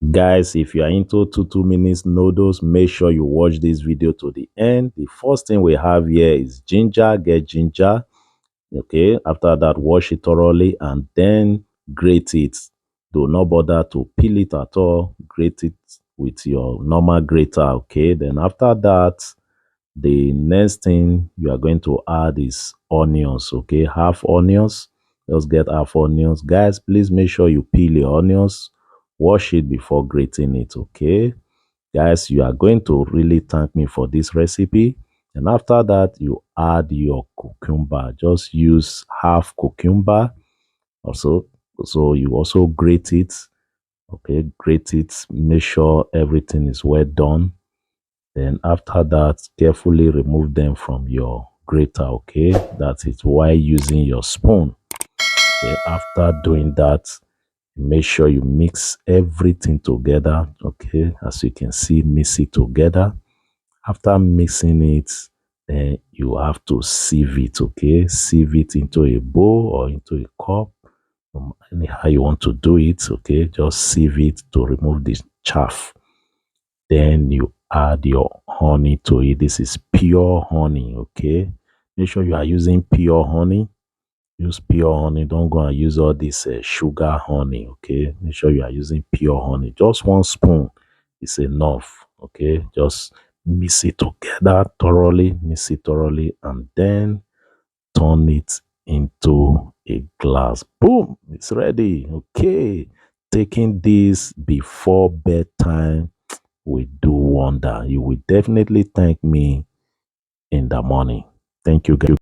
Guys, if you are into 2 minutes noodles, make sure you watch this video to the end. The first thing we have here is ginger. Get ginger. Okay, after that, wash it thoroughly and then grate it. Do not bother to peel it at all. Grate it with your normal grater. Okay, then after that, the next thing you are going to add is onions. Okay, half onions. Just get half onions. Guys, please make sure you peel your onions. Wash it before grating it. Okay, guys, you are going to really thank me for this recipe. And after that, you add your cucumber. Just use half cucumber. Also, so you also grate it. Okay, grate it. Make sure everything is well done. Then after that, carefully remove them from your grater. Okay, that is why using your spoon. Okay, after doing that, make sure you mix everything together. Okay, as you can see, mix it together. After mixing it, then you have to sieve it. Okay, sieve it into a bowl or into a cup, anyhow you want to do it. Okay, just sieve it to remove the chaff. Then you add your honey to it. This is pure honey. Okay, make sure you are using pure honey. Use pure honey. Don't go and use all this sugar honey. Okay, make sure you are using pure honey. Just 1 spoon is enough. Okay, just mix it together thoroughly. Mix it thoroughly, and then turn it into a glass. Boom, it's ready. Okay, taking this before bedtime will do wonder. You will definitely thank me in the morning. Thank you guys.